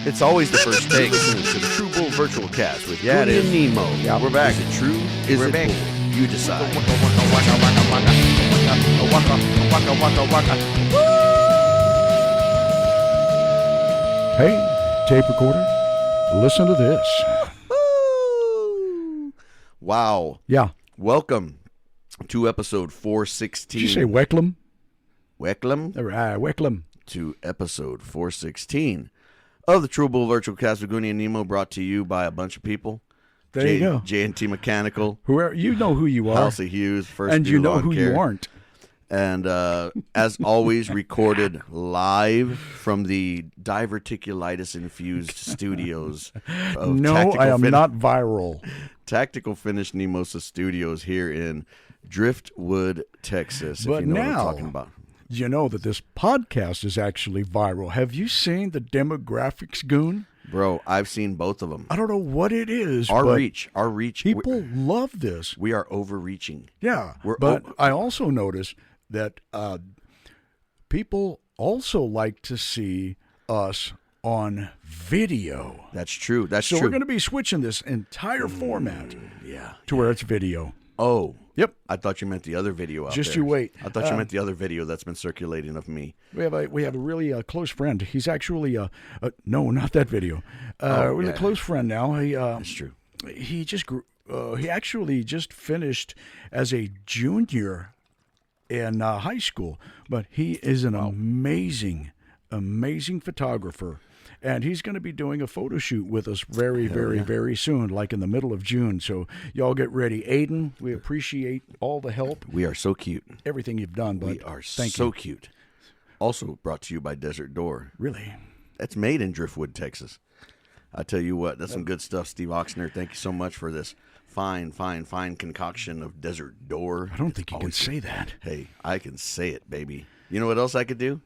It's always the first take. Listen to the True Bull Virtual Cast with Goody and Nemo. Yeah, we're back. Is it true? Is We're it back. bull? You decide. Hey, tape recorder, listen to this. Wow. Yeah. Welcome to episode 416. Did you say Wecklum? Wecklum? Wecklum. To episode 416 of the True Bull Virtual Cast with Goody and Nemo, brought to you by a bunch of people. There you go. J&T Mechanical. Whoever, you know who you are. House of Hughes. First and you know who care. you aren't. And as always, recorded live from the Diverticulitis infused studios. Of No, I am not viral. Tactical Finish Nemosa Studios here in Driftwood, Texas. But if you know now, what I'm talking about. You know that this podcast is actually viral. Have you seen the demographics, Goon? Bro, I've seen both of them. I don't know what it is. Our but reach. People love this. We are overreaching. Yeah, but I also notice that people also like to see us on video. That's true. So we're going to be switching this entire format to where it's video. Oh. Yep. I thought you meant the other video out Just there. you wait. I thought you meant the other video that's been circulating of me. We have a really close friend. He's actually no, not that video. We're a close friend now. That's true. He just grew. He actually just finished as a junior in high school, but he is an amazing photographer. And he's going to be doing a photo shoot with us very soon, like in the middle of June. So y'all get ready. Aiden, we appreciate all the help. We are so cute. Everything you've done, bud. We are Thank so you. cute. Also brought to you by Desert Door. Really? That's made in Driftwood, Texas. I tell you what, that's some good stuff, Steve Oxner. Thank you so much for this fine concoction of Desert Door. I don't think you can say that. Hey, I can say it, baby. You know what else I could do?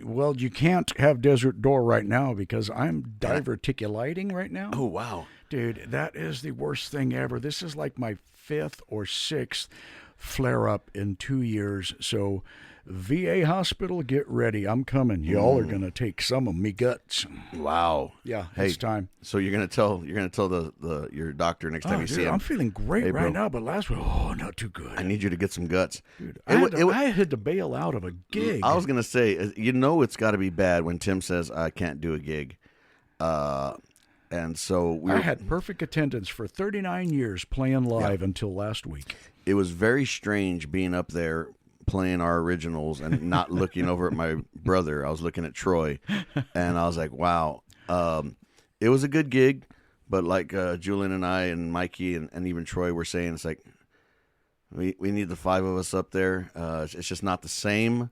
Well, you can't have Desert Door right now because I'm diverticulating right now. Oh, wow. Dude, that is the worst thing ever. This is like my 5th or 6th flare-up in 2 years. So, VA hospital, get ready. I'm coming. Y'all are gonna take some of me guts. Wow. Yeah, hey, it's time. So you're gonna tell your doctor next time you see him. I'm feeling great hey, right now, but last week, not too good. I need you to get some guts. Dude, I had to bail out of a gig. I was gonna say, it's got to be bad when Tim says I can't do a gig, and so I had perfect attendance for 39 years playing live until last week. It was very strange being up there playing our originals and not looking over at my brother. I was looking at Troy, and I was like, wow. It was a good gig, but like Julian and I and Mikey and even Troy were saying, it's like we need the 5 of us up there. It's just not the same.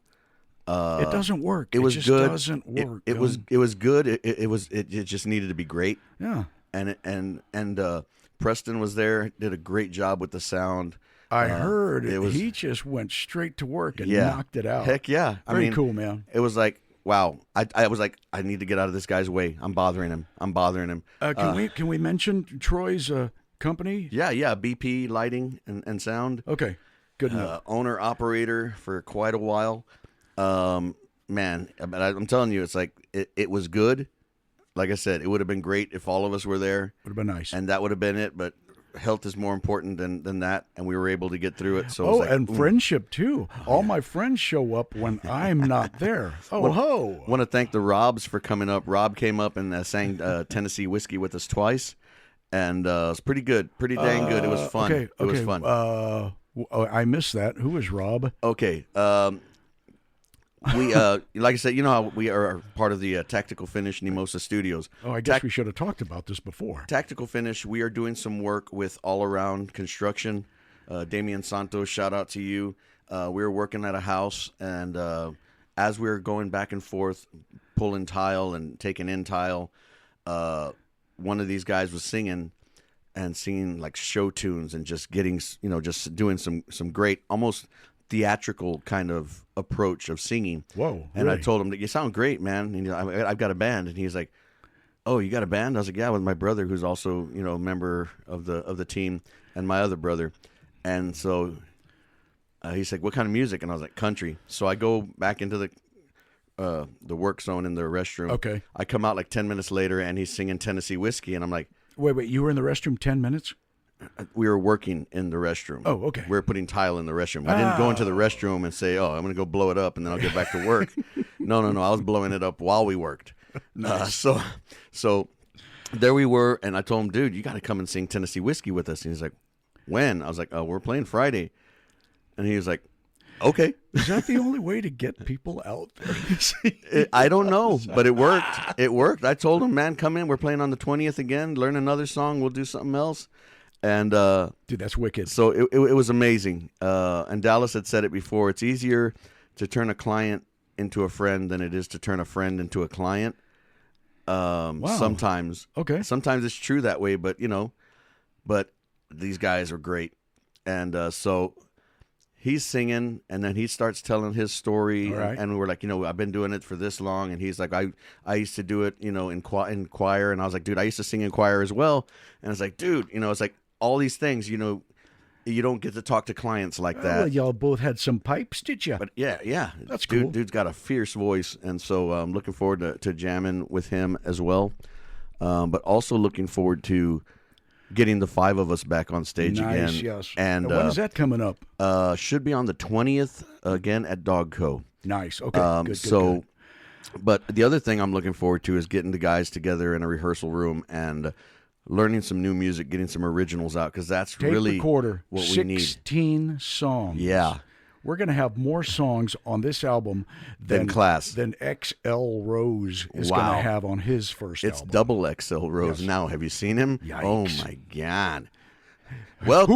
It doesn't work. It was just good. Doesn't work. It was good. It just needed to be great. Yeah. And Preston was there, did a great job with the sound. I heard he just went straight to work and knocked it out. Heck yeah. Very cool, man. It was like, wow. I was like, I need to get out of this guy's way. I'm bothering him. Can we mention Troy's company? Yeah. BP Lighting and Sound. Okay. Good enough. Owner, operator for quite a while. Man, I'm telling you, it's like, it was good. Like I said, it would have been great if all of us were there. Would have been nice. And that would have been it, but health is more important than that, and we were able to get through it. So and friendship too. All my friends show up when I'm not there. Want to thank the Robs for coming up. Rob came up and sang Tennessee Whiskey with us twice, and it was pretty good, pretty dang good. It was fun. Okay. It was fun. I missed that. Who is Rob? Okay. We like I said, you know how we are part of the Tactical Finish Nemosa Studios. Oh, I guess we should have talked about this before. Tactical Finish, we are doing some work with All Around Construction. Damian Santos, shout out to you. We were working at a house, and as we were going back and forth, pulling tile and taking in tile, one of these guys was singing like show tunes and just getting, just doing some great, almost theatrical kind of approach of singing. Whoa! And really? I told him, "You sound great, man." And I've got a band, and he's like, "Oh, you got a band?" I was like, "Yeah, with my brother, who's also a member of the team, and my other brother." And so he's like, "What kind of music?" And I was like, "Country." So I go back into the the work zone in the restroom. Okay. I come out like 10 minutes later, and he's singing Tennessee Whiskey, and I'm like, Wait, you were in the restroom 10 minutes? we were working in the restroom. Oh, okay. We were putting tile in the restroom. I didn't go into the restroom and say, "Oh, I'm going to go blow it up and then I'll get back to work." No. I was blowing it up while we worked. Nice. So there we were, and I told him, "Dude, you got to come and sing Tennessee Whiskey with us." And he's like, "When?" I was like, "Oh, we're playing Friday." And he was like, "Okay." Is that the only way to get people out there? I don't know, but it worked. It worked. I told him, "Man, come in. We're playing on the 20th again. Learn another song. We'll do something else." And Dude, that's wicked. so it was amazing. And Dallas had said it before. It's easier to turn a client into a friend than it is to turn a friend into a client. Wow. Sometimes. Okay. Sometimes it's true that way, but these guys are great. And so he's singing, and then he starts telling his story. All right. And we were like, I've been doing it for this long. And he's like, I used to do it, in choir. And I was like, dude, I used to sing in choir as well. And it's like, dude, it's like all these things, you don't get to talk to clients like that. Well, y'all both had some pipes, did you? But yeah, That's cool. Dude's got a fierce voice, and so I'm looking forward to jamming with him as well. But also looking forward to getting the 5 of us back on stage Nice, again. yes. And when is that coming up? should be on the 20th again at Dog Co. Nice. Okay. Good. So, but the other thing I'm looking forward to is getting the guys together in a rehearsal room and learning some new music, getting some originals out, because that's Tape really recorder, what we need. 16 songs. Yeah. We're going to have more songs on this album than Class. Than XL Rose is Wow. going to have on his first It's album. double XL Rose Yes. now. Have you seen him? Yikes. Oh my God! Welcome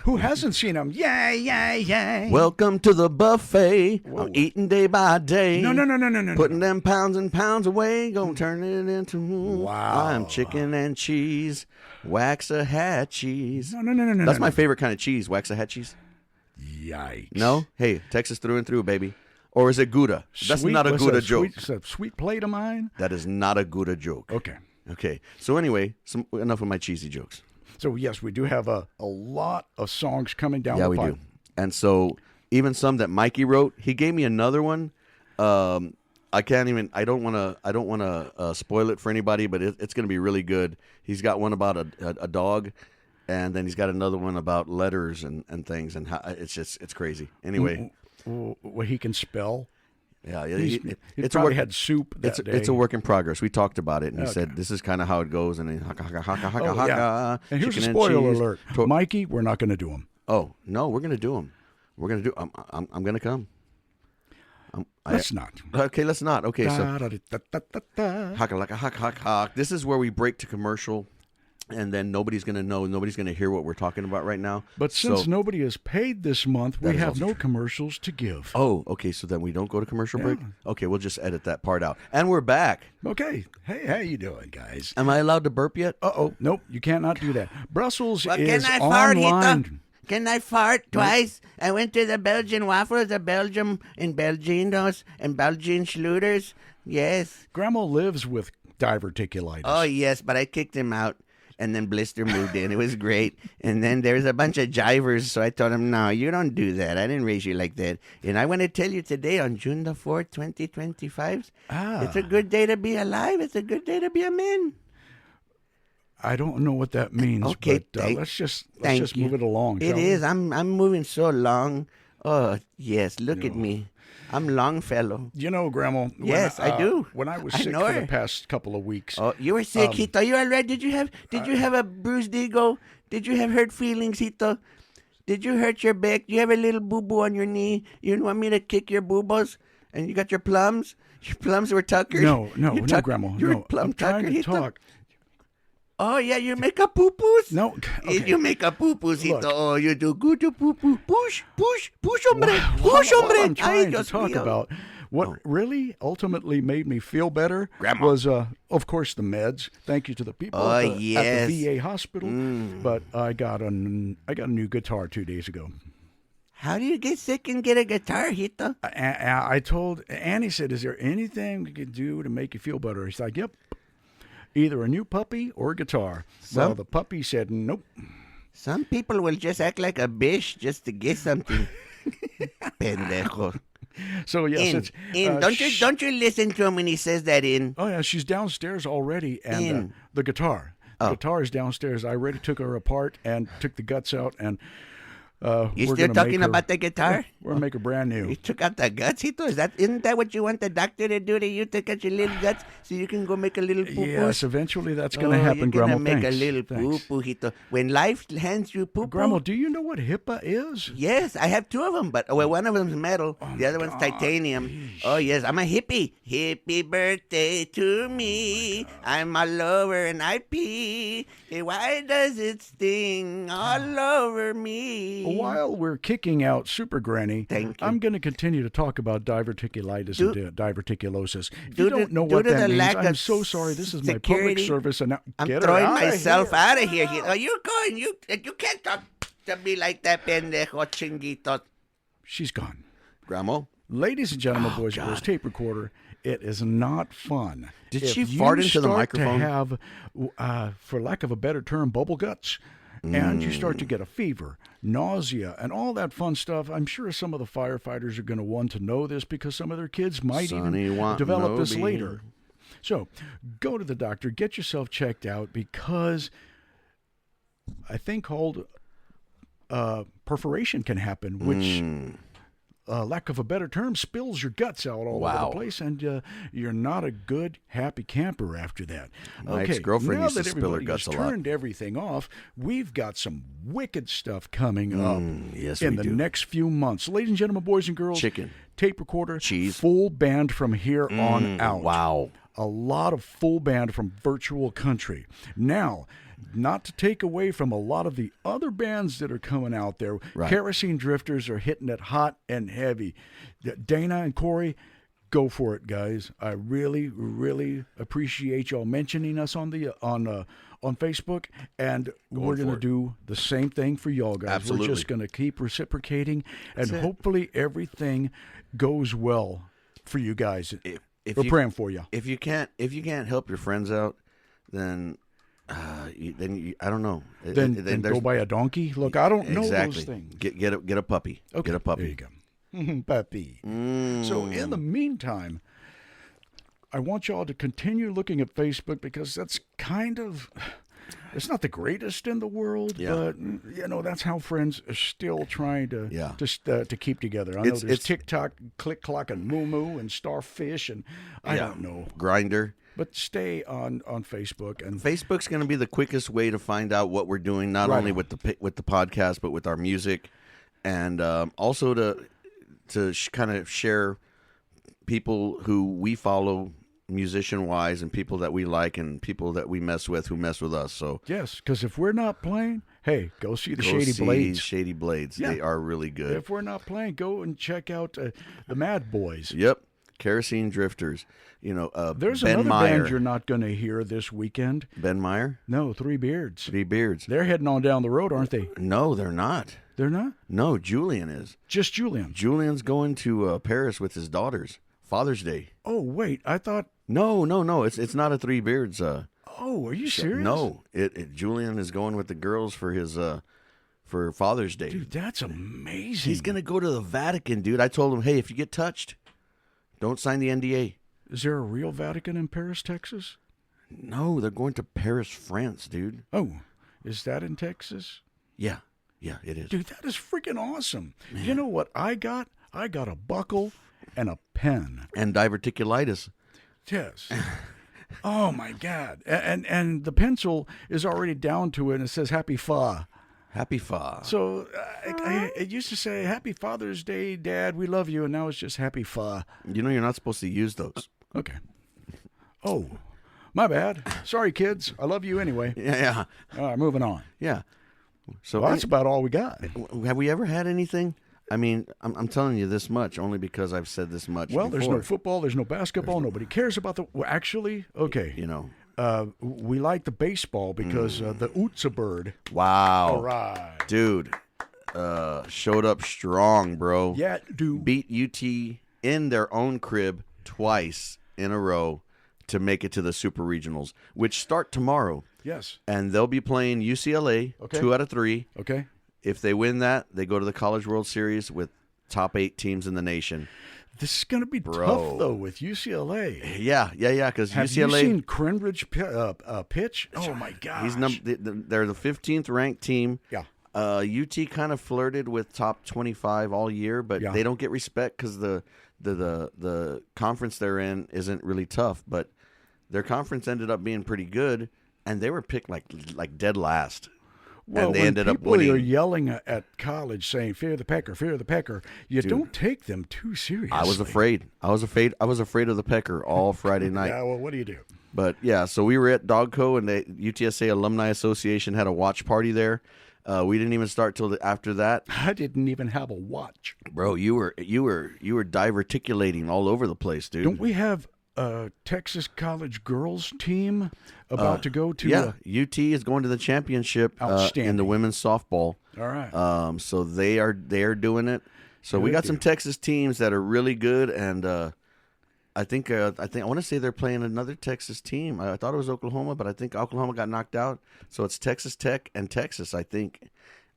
Who hasn't seen him? Yeah. welcome to the buffet. I'm eating day by day. No. Putting them pounds and pounds away, gonna turn it into Wow. I'm chicken and cheese, Waxahachie's. No. That's my favorite kind of cheese, Waxahachie's. Yikes. No, hey, Texas through and through, baby. Or is it Gouda? That's not a what's Gouda that, joke. It's a sweet plate of mine. That is not a Gouda joke. Okay. Okay. So anyway, enough of my cheesy jokes. So, yes, we do have a lot of songs coming down Yeah, the we pipe. do. And so even some that Mikey wrote, he gave me another one. I don't want to spoil it for anybody, but it's going to be really good. He's got one about a dog, and then he's got another one about letters and things, and how it's crazy. Anyway, What he can spell. yeah, He it's probably had soup that day. it's a work in progress. We talked about it, and he Okay. said this is kind of how it goes, and then haka haka haka haka Oh, haka. yeah. And here's a chicken spoiler cheese. alert. Mikey, we're not going to do them. Oh no, we're gonna do them. We're gonna do. I'm gonna come. Let's not. Okay, let's not. Okay, so Da-da-da-da-da-da. haka laka haka haka haka. This is where we break to commercial, and then nobody's gonna know. Nobody's gonna hear what we're talking about right now. But since So- nobody has paid this month, That we is have also no true. commercials to give. Oh, okay. So then we don't go to commercial break. Yeah. Okay, we'll just edit that part out, and we're back. Okay. Hey, how you doing, guys? Am I allowed to burp yet? Uh-oh. Nope, you cannot do that. Brussels Well, is can I fart, online. Hito? Can I fart twice? I went to the Belgian waffles, the Belgium in Belginos and Belgian Schluters. Yes. Grandma lives with diverticulitis. Oh, yes, but I kicked him out. And then Blister moved in. It was great. And then there was a bunch of jivers, so I told him, no, you don't do that. I didn't raise you like that. And I want to tell you today, on June the 4th, 2025, it's a good day to be alive. It's a good day to be a man. I don't know what that means, Okay, but thank- let's just thank you. move it along. It shall we? is. I'm moving so long. Oh, yes, look at me. I'm Longfellow. You know, Grandma. Yes, I do. When I was I sick know for her. the past couple of weeks, Oh, you were sick, Hito. You all right? Did you have a bruised ego? Did you have hurt feelings, Hito? Did you hurt your back? Do you have a little boo-boo on your knee? You want me to kick your boo-boos? And you got your plums? Your plums were tuckered? no, Grandma. You were No, plum I'm trying tuckered, to Hito? talk. Oh, yeah, you make a poo-poos? No, okay. You make a poo-poos, Hito. Look. Oh, you do good to poo-poo. Push, hombre. What Push, hombre. I'm trying Ay, to Dios talk mío. about. What really ultimately made me feel better Grandma. was, of course, the meds. Thank you to the people Oh, at yes. the VA hospital. But I got a new guitar 2 days ago. How do you get sick and get a guitar, Hito? I told Annie, said, "Is there anything we could do to make you feel better?" He's like, "Yep, either a new puppy or a guitar." Well, the puppy said, "Nope." Some people will just act like a bitch just to get something. Pendejo. So yes, it's Don't you listen to him when he says that in? Oh yeah, she's downstairs already, and the guitar. The guitar is downstairs. I already took her apart and took the guts out, and You we're still gonna talking make her- about the guitar? We're gonna make her brand new. You took out the guts, Hito? Isn't that what you want the doctor to do to you? Take out your little guts so you can go make a little poo-poo? Yes, eventually that's gonna happen, you're Grandma. gonna make Thanks. a little Thanks. poo-poo, Hito. When life hands you poo-poo... Grandma, do you know what HIPAA is? Yes, I have two of them, but one of them's metal, the other one's titanium. Oh, yes, I'm a hippie. Hippie birthday to me. I'm all over and I pee. Why does it sting all over me? While we're kicking out Super Granny, Thank you. I'm going to continue to talk about diverticulitis and diverticulosis. If due you to- don't know due what to that the means, lack I'm of so sorry. This is my security, public service. And I'm get her throwing outta myself here. out of here. Oh, you're going. You can't talk to me like that, pendejo chinguito. She's gone. Grandma, Ladies and gentlemen, boys and God. girls, tape recorder, it is not fun. Did If she you fart into the start microphone? to have, for lack of a better term, bubble guts, and you start to get a fever, nausea, and all that fun stuff, I'm sure some of the firefighters are going to want to know this because some of their kids might Sonny even want develop this no later. So go to the doctor, get yourself checked out because a thing called perforation can happen, which lack of a better term, spills your guts out all over Wow. the place, and you're not a good, happy camper after that. My Okay, ex-girlfriend now used to that spill her everybody guts has a lot. turned everything off, we've got some wicked stuff coming up yes, in we the do. next few months. Ladies and gentlemen, boys and girls, Chicken. tape recorder, Cheese. full band from here on out. Wow. A lot of full band from virtual country. Now, not to take away from a lot of the other bands that are coming out there, Right. Kerosene Drifters are hitting it hot and heavy. Dana and Corey, go for it, guys. I really, really appreciate y'all mentioning us on the on Facebook, and we're for going to it. do the same thing for y'all guys. Absolutely. We're just going to keep reciprocating, and hopefully everything goes well for you guys. If We're you, praying for you. if you can't help your friends out, then I don't know. Then there's- go buy a donkey. Look, I don't know exactly. those things. Get a puppy. Okay, Get a puppy. there you go. Puppy. So in the meantime, I want y'all to continue looking at Facebook because that's kind of, it's not the greatest in the world, Yeah. but you know that's how friends are still trying to Yeah. to keep together. I know It's- there's it's- TikTok, Click Clock, and Moo Moo and Starfish, and I don't know, Grinder. but stay on Facebook and Facebook's going to be the quickest way to find out what we're doing, not Right only on. with the podcast, but with our music, and also to kind of share people who we follow musician wise, and people that we like, and people that we mess with who mess with us. So yes, because if we're not playing, hey, go see the go Shady see Blades. Shady Blades. Yeah. They are really good. If we're not playing, go and check out the Mad Boys. Yep. Kerosene Drifters. You know, There's Ben another Meyer. band you're not going to hear this weekend. Ben Meyer, No, Three Beards. Three Beards. They're heading on down the road, aren't they? No, they're not. They're not? No, Julian is. Just Julian. Julian's going to Paris with his daughters. Father's Day. Oh, wait. I thought, No. It's not a Three Beards. oh, are you serious? No, Julian is going with the girls for his for Father's Day. Dude, that's amazing. He's gonna go to the Vatican, dude. I told him, hey, if you get touched, don't sign the NDA. Is there a real Vatican in Paris, Texas? No, they're going to Paris, France, dude. Oh, is that in Texas? Yeah, it is. Dude, that is freaking awesome. You know what I got? I got a buckle and a pen. And diverticulitis. Yes. Oh my God! And the pencil is already down to it, and it says "Happy Fa." Happy Fa. So it used to say "Happy Father's Day, Dad. We love you," and now it's just "Happy Fa." You know you're not supposed to use those. Okay. Oh, my bad. Sorry, kids. I love you anyway. Yeah. All right, moving on. Yeah. So Well, that's about all we got. have we ever had anything? I mean, I'm telling you this much only because I've said this much. Well, there's no before. football. There's no basketball. Nobody cares about the. Well, actually, okay. You know. We like the baseball because the Utsa bird. Wow. All right. Dude, showed up strong, bro. Yeah, dude. Beat UT in their own crib twice in a row to make it to the Super Regionals, which start tomorrow. Yes. And they'll be playing UCLA, Okay. 2 out of 3. Okay. If they win that, they go to the College World Series with top 8 teams in the nation. This is going to be Bro. tough, though, with UCLA. Yeah. Because Have UCLA. you seen Crenbridge pitch? Oh, my gosh. They're the 15th ranked team. Yeah. UT kind of flirted with top 25 all year, but Yeah. they don't get respect because the conference they're in isn't really tough. But their conference ended up being pretty good, and they were picked like dead last. Well, and they when ended up people are winning. yelling at college saying "Fear the Pecker, fear the Pecker," you don't take them too seriously. I was afraid. I was afraid of the Pecker all Friday night. Yeah, well, what do you do? But yeah, so we were at Dogco, and the UTSA Alumni Association had a watch party there. We didn't even start till after that. I didn't even have a watch. Bro, you were diverticulating all over the place, dude. Don't we have a Texas college girls team about to go to? Yeah, UT is going to the championship in Outstanding. the women's softball. All right. So they are doing it. So we Good got some deal. Texas teams that are really good, and I think I want to say they're playing another Texas team. I thought it was Oklahoma, but I think Oklahoma got knocked out. So it's Texas Tech and Texas, I think.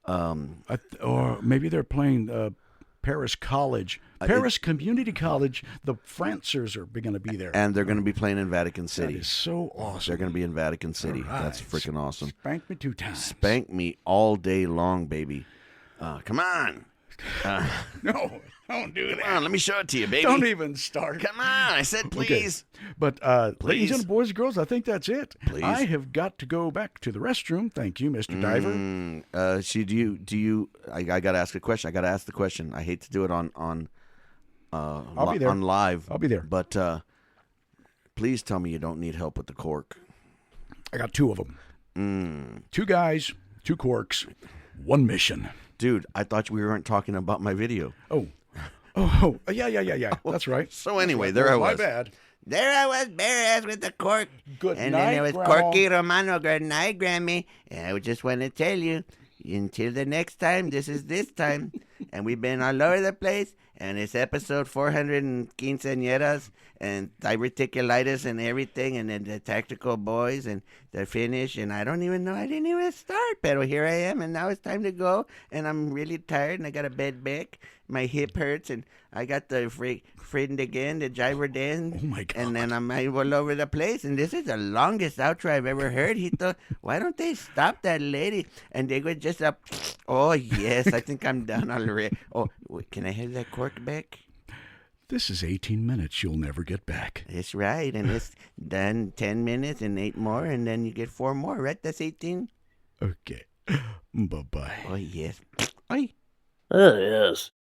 Or maybe they're playing Paris College. Paris Community College. The Francers are going to be there. And they're going to be playing in Vatican That City. is so awesome. They're going to be in Vatican City. All right. That's freaking awesome. Spank me 2 times. Spank me all day long, baby. Come on. No, don't do Come that. on, let me show it to you, baby. Don't even start. Come on, I said please. But ladies and boys and girls, I think that's it. Please. I have got to go back to the restroom. Thank you, Mr. Diver. Do you? I got to ask a question. I got to ask the question. I hate to do it on I'll be there. on live. I'll be there. But please tell me you don't need help with the cork. I got 2 of them. 2 guys, 2 corks, 1 mission. Dude, I thought we weren't talking about my video. Oh, yeah. That's right. So anyway, there I was. My bad. There I was, bare ass with the cork. Good and night, then there was Grandma. Corky Romano. Good night, Grammy. And I just want to tell you, until the next time, this is this time. And we've been all over the place. And it's episode 400 and quinceañeras and diverticulitis and everything. And then the tactical boys and the finish. And I don't even know. I didn't even start. But here I am. And now it's time to go. And I'm really tired. And I got a bad back. My hip hurts. And I got the friend again, the driver Dan. Oh, my God. And then I'm all over the place. And this is the longest outro I've ever heard. He thought, why don't they stop that lady? And they were just up. Oh, yes. I think I'm done already. Oh, wait, can I have that cork back? This is 18 minutes you'll never get back. That's right. And it's done 10 minutes and 8 more. And then you get 4 more, right? That's 18? Okay. Bye-bye. Oh, yes. Ay. Oh, yes.